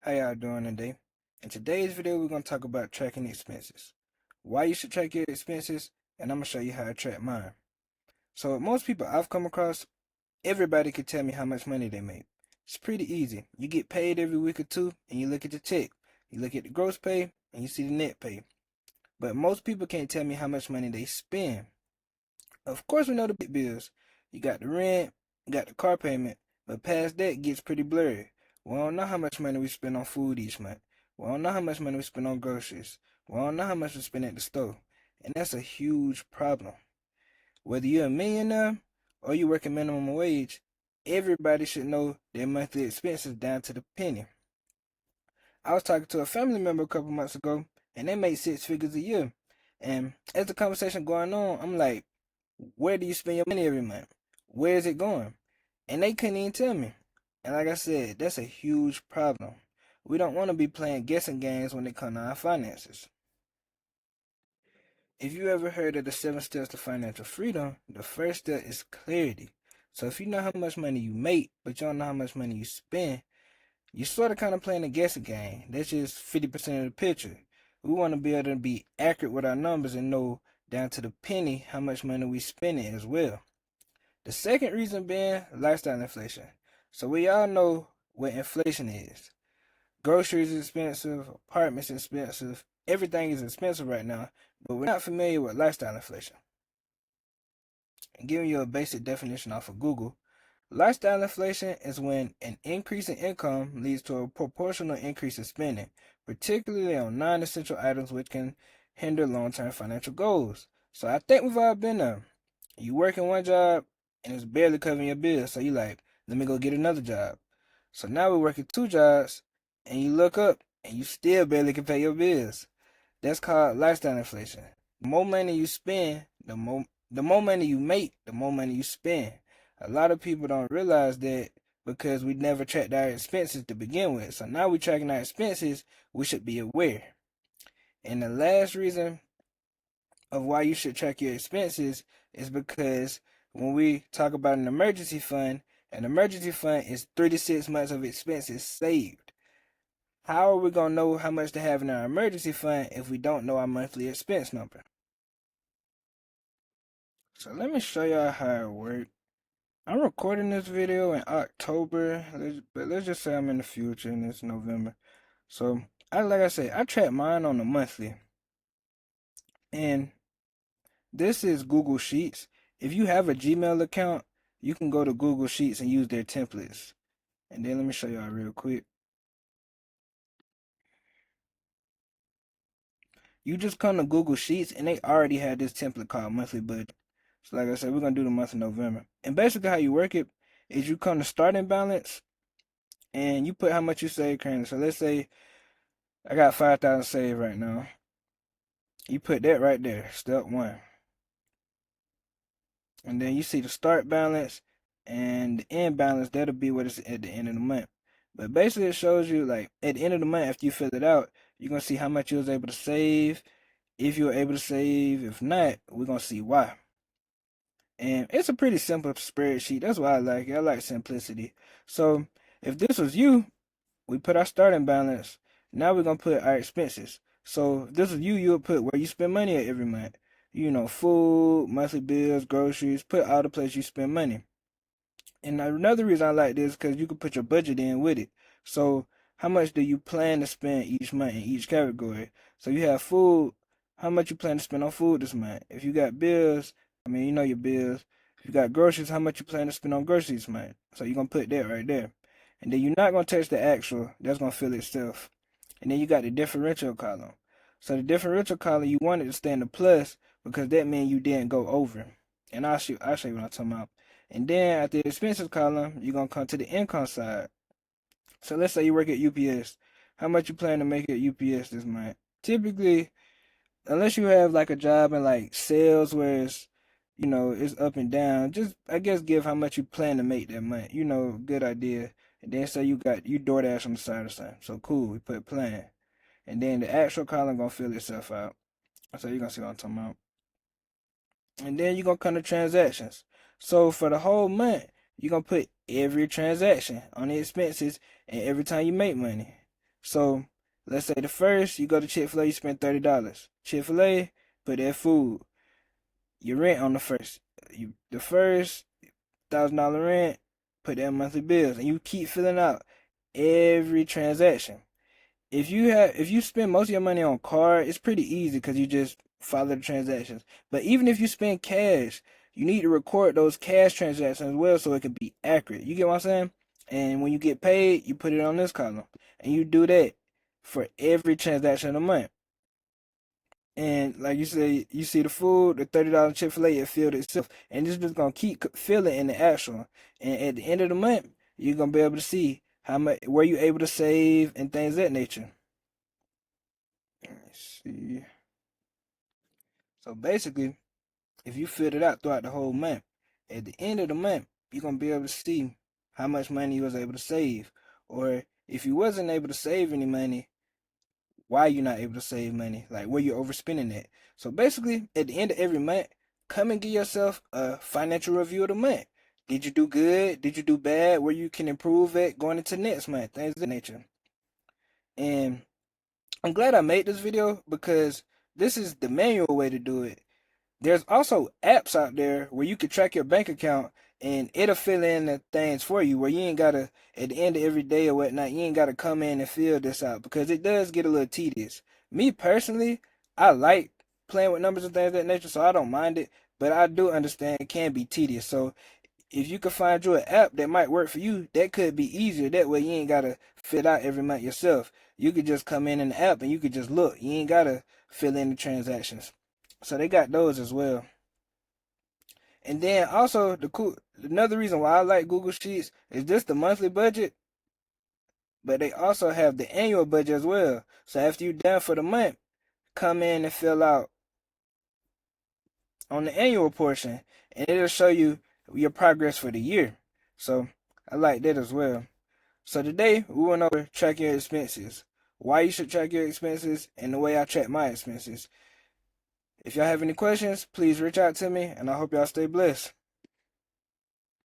How y'all doing today? In today's video, we're going to talk about tracking expenses. Why you should track your expenses, and I'm going to show you how I track mine. So most people I've come across, everybody could tell me how much money they make. It's pretty easy. You get paid every week or two, and you look at the check. You look at the gross pay, and you see the net pay. But most people can't tell me how much money they spend. Of course, we know the big bills. You got the rent, you got the car payment, but past that it gets pretty blurry. We don't know how much money we spend on food each month. We don't know how much money we spend on groceries. We don't know how much we spend at the store. And that's a huge problem. Whether you're a millionaire or you work a minimum wage, everybody should know their monthly expenses down to the penny. I was talking to a family member a couple months ago, and they made six figures a year. And as the conversation going on, I'm like, where do you spend your money every month? Where is it going? And they couldn't even tell me. And like I said, that's a huge problem. We don't want to be playing guessing games when it comes to our finances. If you ever heard of the 7 steps to financial freedom, the first step is clarity. So if you know how much money you make, but you don't know how much money you spend, you're sort of kind of playing a guessing game. That's just 50% of the picture. We want to be able to be accurate with our numbers and know down to the penny how much money we spending as well. The second reason being lifestyle inflation. So we all know what inflation is. Groceries is expensive, apartments expensive, everything is expensive right now, but we're not familiar with lifestyle inflation. And giving you a basic definition off of Google, lifestyle inflation is when an increase in income leads to a proportional increase in spending, particularly on non-essential items which can hinder long-term financial goals. So I think we've all been there. You work in one job and it's barely covering your bills, so you like, let me go get another job. So now we're working two jobs and you look up and you still barely can pay your bills. That's called lifestyle inflation. The more money you spend, the more money you make, the more money you spend. A lot of people don't realize that because we never tracked our expenses to begin with. So now we're tracking our expenses, we should be aware. And the last reason of why you should track your expenses is because when we talk about an emergency fund is 3 to 6 months of expenses saved. How are we going to know how much to have in our emergency fund if we don't know our monthly expense number? So let me show y'all how it works. I'm recording this video in October, but let's just say I'm in the future and it's November. So, like I said, I track mine on the monthly. And this is Google Sheets. If you have a Gmail account, you can go to Google Sheets and use their templates. And then let me show y'all real quick. You just come to Google Sheets and they already have this template called monthly budget. So like I said, we're gonna do the month of November. And basically how you work it is you come to starting balance and you put how much you save currently. So let's say I got 5,000 saved right now. You put that right there, step one. And then you see the start balance and the end balance, that'll be what it's at the end of the month. But basically it shows you like at the end of the month after you fill it out, you're gonna see how much you was able to save, if you were able to save, if not, we're gonna see why. And it's a pretty simple spreadsheet. That's why I like it. I like simplicity. So if this was you, we put our starting balance. Now we're gonna put our expenses. So if this is you, you would put where you spend money at every month. You know, food, monthly bills, groceries, put all the places you spend money. And another reason I like this is because you can put your budget in with it. So how much do you plan to spend each month in each category? So you have food, how much you plan to spend on food this month? If you got bills, I mean you know your bills. If you got groceries, how much you plan to spend on groceries this month? So you're gonna put that right there. And then you're not gonna touch the actual, that's gonna fill itself. And then you got the differential column. So the differential column you want it to stay in the plus because that means you didn't go over. And I'll show you what I'm talking about. And then at the expenses column, you're gonna come to the income side. So let's say you work at UPS. How much you plan to make at UPS this month? Typically, unless you have like a job in like sales where it's up and down, just I guess give how much you plan to make that month. Good idea. And then say you DoorDash on the side or something. So cool, we put plan. And then the actual column gonna fill itself out. So you're gonna see what I'm talking about. And then you're gonna come to transactions. So for the whole month, you're gonna put every transaction on the expenses and every time you make money. So let's say the first you go to Chick-fil-A, you spend $30. Chick-fil-A, put that food, your rent on the first. The first $1,000 rent, put that monthly bills, and you keep filling out every transaction. If you spend most of your money on card, it's pretty easy because you just follow the transactions. But even if you spend cash, you need to record those cash transactions as well so it can be accurate. You get what I'm saying? And when you get paid, you put it on this column. And you do that for every transaction of the month. And like you say, you see the food, the $30 Chick-fil-A, it filled itself. And this just gonna keep filling in the actual. And at the end of the month, you're gonna be able to see how much where you able to save and things of that nature. Let's see. So basically, if you filled it out throughout the whole month, at the end of the month, you're gonna be able to see how much money you was able to save. Or if you wasn't able to save any money, why you're not able to save money, like where you're overspending at. So basically, at the end of every month, come and give yourself a financial review of the month. Did you do good? Did you do bad? Where you can improve at going into next month, things of that nature. And I'm glad I made this video because this is the manual way to do it. There's also apps out there where you can track your bank account and it'll fill in the things for you where you ain't gotta, at the end of every day or whatnot, you ain't gotta come in and fill this out because it does get a little tedious. Me personally, I like playing with numbers and things of that nature, so I don't mind it, but I do understand it can be tedious. So if you could find you an app that might work for you, that could be easier. That way you ain't gotta fill out every month yourself. You could just come in the app and you could just look. You ain't gotta fill in the transactions. So they got those as well. And then also another reason why I like Google Sheets is just the monthly budget, but they also have the annual budget as well. So after you're done for the month, come in and fill out on the annual portion, and it'll show you your progress for the year. So I like that as well. So today we went over tracking your expenses, why you should track your expenses, and the way I track my expenses. If y'all have any questions, please reach out to me, and I hope y'all stay blessed.